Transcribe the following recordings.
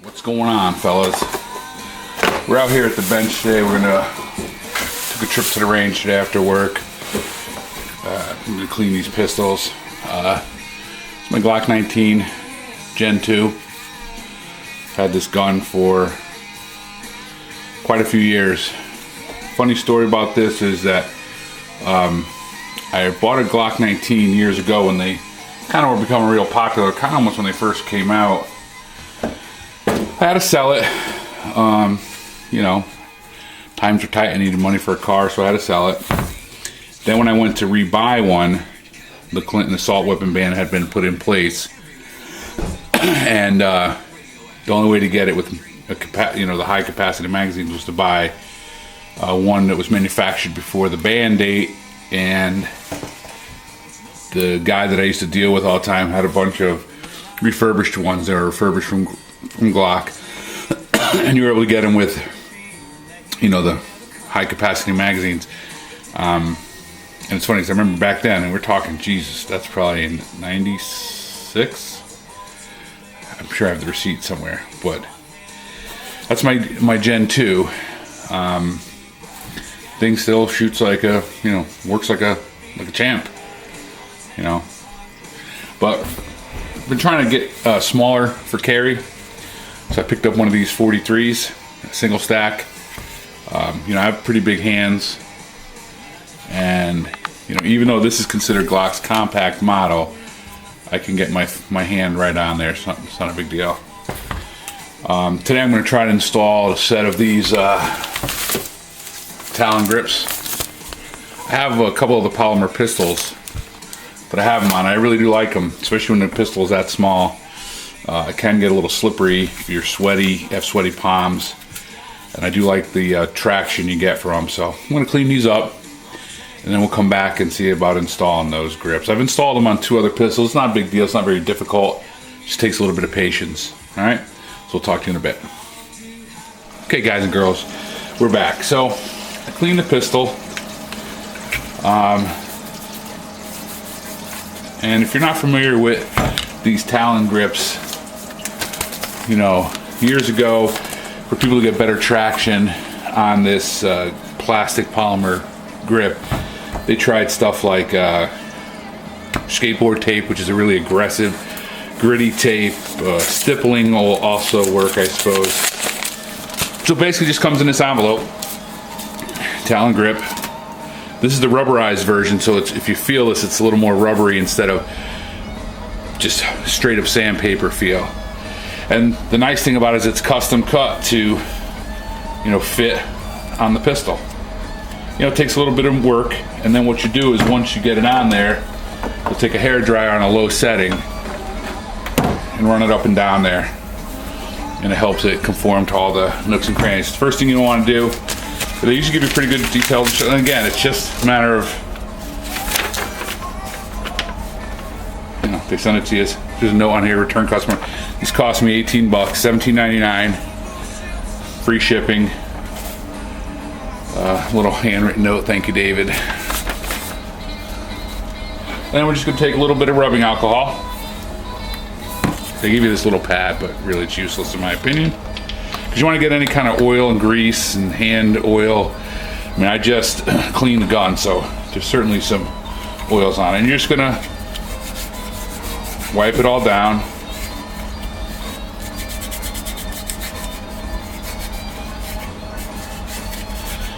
What's going on, fellas? We're out here at the bench today. We're gonna took a trip to the range today after work. I'm gonna clean these pistols. It's my Glock 19 Gen 2. Had this gun for quite a few years. Funny story about this is that I bought a Glock 19 years ago when they kind of were becoming real popular, kind of almost when they first came out. I had to sell it. You know, times were tight. I needed money for a car, so I had to sell it. Then when I went to rebuy one, the Clinton assault weapon ban had been put in place, and the only way to get it with the high capacity magazines was to buy one that was manufactured before the ban date. And the guy that I used to deal with all the time had a bunch of refurbished ones that were refurbished from Glock, and you were able to get them with, the high capacity magazines. And it's funny because I remember back then, and we're talking, Jesus, that's probably in '96. I'm sure I have the receipt somewhere, but that's my Gen 2. Thing still shoots like a, works like a champ, But I've been trying to get smaller for carry, so I picked up one of these 43s, a single stack. I have pretty big hands, and even though this is considered Glock's compact model, I can get my hand right on there. It's not a big deal. Today I'm going to try to install a set of these Talon Grips. I have a couple of the polymer pistols that I have them on. I really do like them, especially when the pistol is that small. It can get a little slippery if you're sweaty, have sweaty palms, and I do like the traction you get from them. So I'm going to clean these up, and then we'll come back and see about installing those grips. I've installed them on 2 other pistols. It's not a big deal. It's not very difficult. It just takes a little bit of patience. All right, so we'll talk to you in a bit. Okay, guys and girls, we're back. So I cleaned the pistol. And if you're not familiar with these Talon Grips, years ago, for people to get better traction on this plastic polymer grip, they tried stuff like skateboard tape, which is a really aggressive, gritty tape. Stippling will also work, I suppose. So it basically just comes in this envelope. Talon Grip. This is the rubberized version, so if you feel this, it's a little more rubbery instead of just straight up sandpaper feel. And the nice thing about it is it's custom cut to, fit on the pistol. It takes a little bit of work, and then what you do is once you get it on there, you'll take a hair dryer on a low setting and run it up and down there, and it helps it conform to all the nooks and crannies. The first thing you want to do, they usually give you pretty good details. And again, it's just a matter of, they send it to you. There's a note on here, return customer. These cost me $18, $17.99, free shipping. Little handwritten note, thank you, David. And then we're just gonna take a little bit of rubbing alcohol. They give you this little pad, but really it's useless in my opinion, because you want to get any kind of oil and grease and hand oil. I just cleaned the gun, so there's certainly some oils on it. And you're just gonna wipe it all down.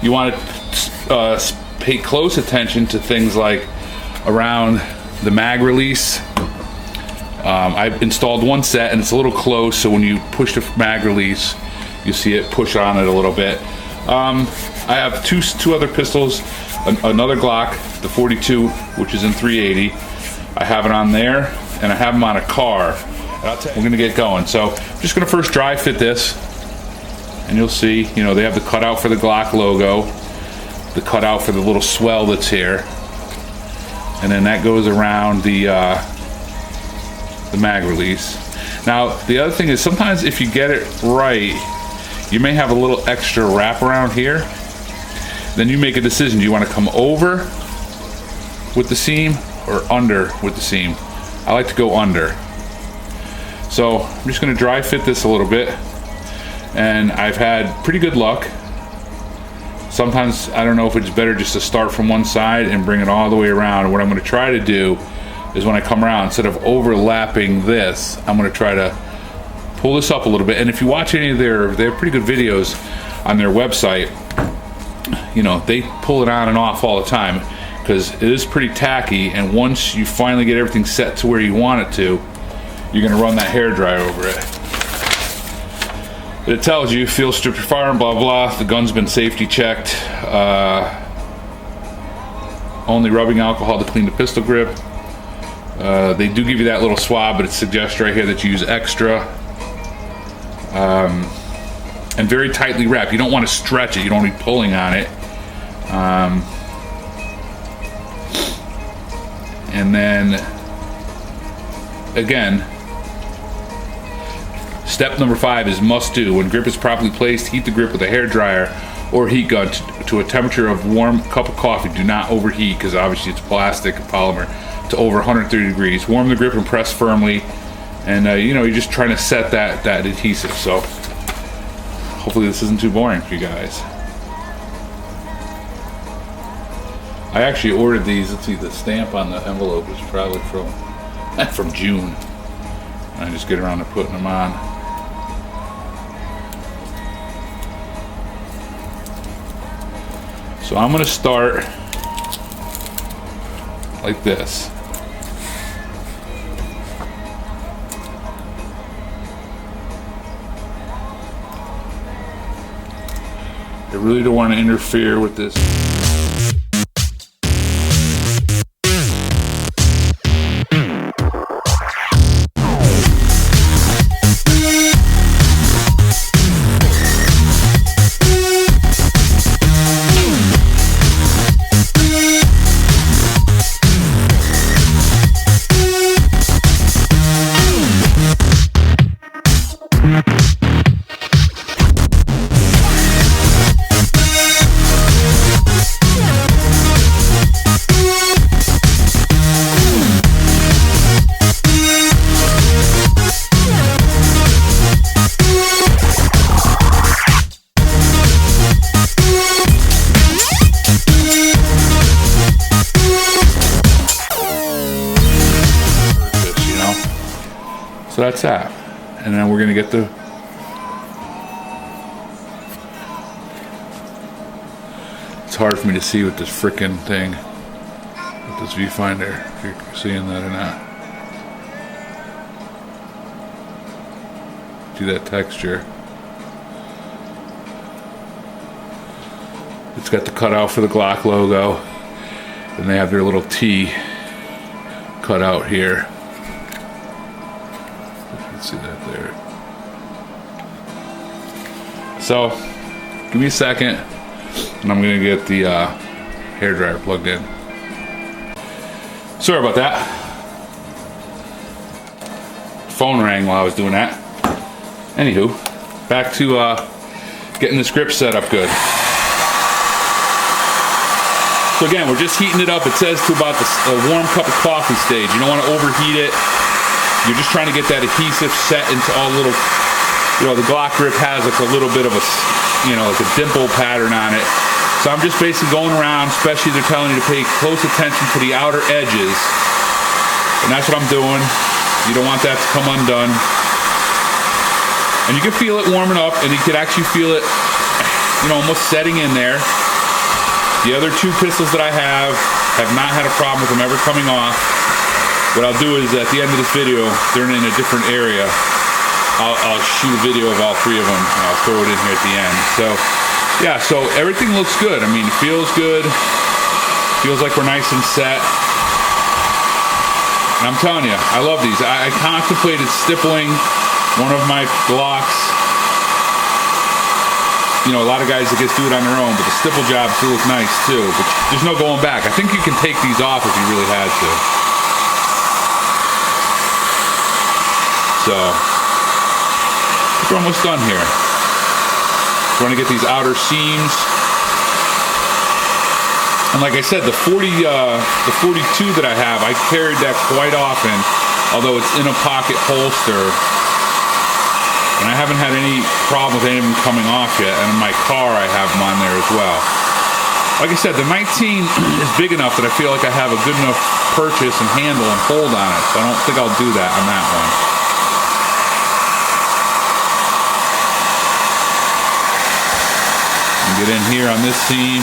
You want to pay close attention to things like around the mag release. I've installed one set and it's a little close, so when you push the mag release, you see it push on it a little bit. I have two other pistols, another Glock, the 42, which is in 380. I have it on there, and I have them on a car. We're gonna get going. So I'm just gonna first dry fit this, and you'll see, they have the cutout for the Glock logo, the cutout for the little swell that's here, and then that goes around the mag release. Now, the other thing is sometimes if you get it right, you may have a little extra wrap around here. Then you make a decision. Do you want to come over with the seam or under with the seam? I like to go under. So I'm just gonna dry fit this a little bit, and I've had pretty good luck. Sometimes I don't know if it's better just to start from one side and bring it all the way around. What I'm gonna try to do is when I come around, instead of overlapping this, I'm gonna try to pull this up a little bit. And if you watch any of they have pretty good videos on their website. You know, they pull it on and off all the time because it is pretty tacky, and once you finally get everything set to where you want it to, you're gonna run that hairdryer over it. But it tells you, fuel strip your firearm, blah blah, the gun's been safety checked, only rubbing alcohol to clean the pistol grip. They do give you that little swab, but it suggests right here that you use extra. And very tightly wrapped. You don't want to stretch it, you don't want to be pulling on it. And then, again, step number 5 is must do. When grip is properly placed, heat the grip with a hair dryer or heat gun to a temperature of warm cup of coffee. Do not overheat, because obviously it's plastic and polymer, to over 130 degrees. Warm the grip and press firmly. And you know, you're just trying to set that adhesive. So hopefully this isn't too boring for you guys. I actually ordered these. Let's see, the stamp on the envelope is probably from June. I just get around to putting them on. So I'm gonna start like this. I really don't want to interfere with this. So that's that. And then we're gonna get the it's hard for me to see with this frickin' thing, with this viewfinder, if you're seeing that or not. See that texture? It's got the cutout for the Glock logo, and they have their little T cut out here. See that there. So give me a second and I'm gonna get the hairdryer plugged in. Sorry about that. Phone rang while I was doing that. Anywho, back to getting this grip set up good. So again, we're just heating it up. It says to about the warm cup of coffee stage. You don't want to overheat it. You're just trying to get that adhesive set into all little, you know, the Glock grip has like a little bit of a, you know, like a dimple pattern on it. So I'm just basically going around, especially they're telling you to pay close attention to the outer edges. And that's what I'm doing. You don't want that to come undone. And you can feel it warming up, and you can actually feel it, you know, almost setting in there. The other 2 pistols that I have not had a problem with them ever coming off. What I'll do is at the end of this video, they're in a different area. I'll shoot a video of all 3 of them, and I'll throw it in here at the end. So, yeah, so everything looks good. I mean, it feels good. Feels like we're nice and set. And I'm telling you, I love these. I contemplated stippling one of my Glocks. You know, a lot of guys, I guess, do it on their own, but the stipple jobs do look nice, too. But there's no going back. I think you can take these off if you really had to. So, we're almost done here. We're going to get these outer seams. And like I said, the 42 that I have, I carried that quite often. although it's in a pocket holster. And I haven't had any problem with any of them coming off yet. And in my car, I have them on there as well. Like I said, the 19 is big enough that I feel like I have a good enough purchase and handle and hold on it. So I don't think I'll do that on that one. Get in here on this seam.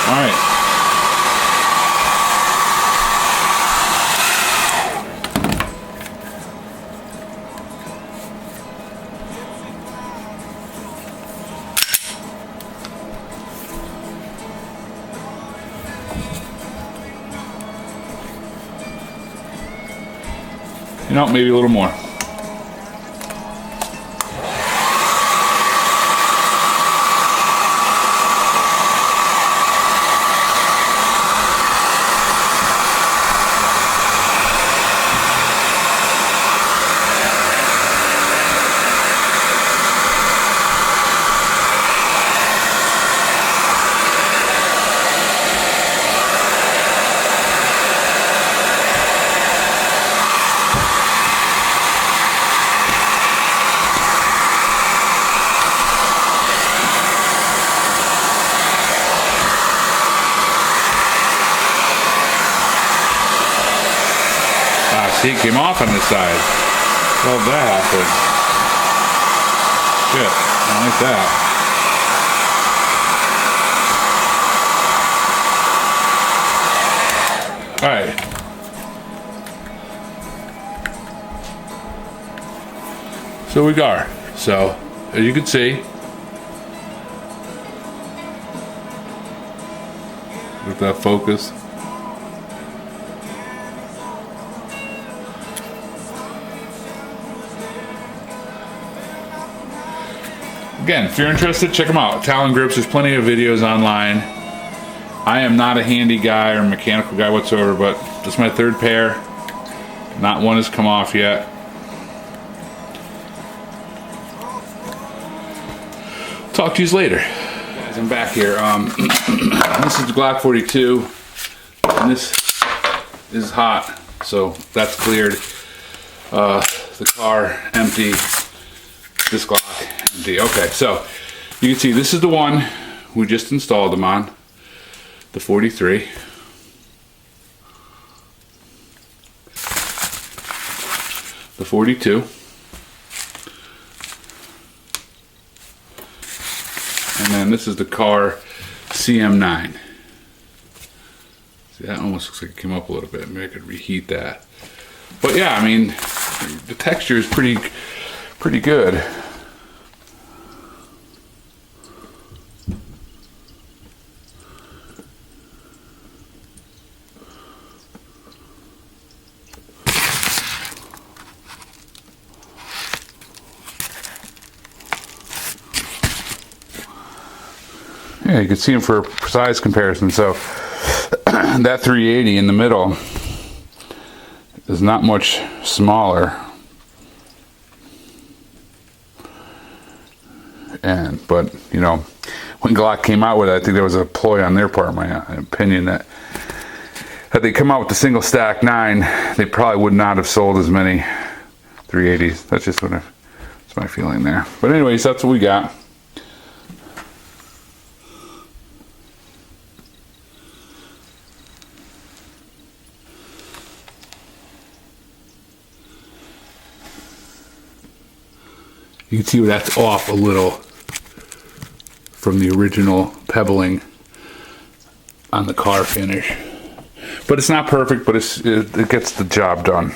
All right. You know, maybe a little more. See, it came off on this side. Well, that happened. Shit, I don't like that. Alright. So we got her. So, as you can see, with that focus. Again, if you're interested, check them out. Talon Grips, there's plenty of videos online. I am not a handy guy or mechanical guy whatsoever, but this is my third pair. Not one has come off yet. Talk to you later. Guys, I'm back here. This is the Glock 42, and this is hot, so that's cleared. The car empty. This Glock empty. Okay, so you can see this is the one we just installed them on, the 43. The 42. And then this is the car CM9. See, that almost looks like it came up a little bit. Maybe I could reheat that. But yeah, I mean, the texture is pretty good. Yeah, you can see them for a size comparison. So that 380 in the middle is not much smaller. But you know, when Glock came out with it, I think there was a ploy on their part, in my opinion, that had they come out with the single stack 9, they probably would not have sold as many 380s. That's just that's my feeling there. But anyways, that's what we got. You can see where that's off a little from the original pebbling on the car finish. But it's not perfect, but it gets the job done.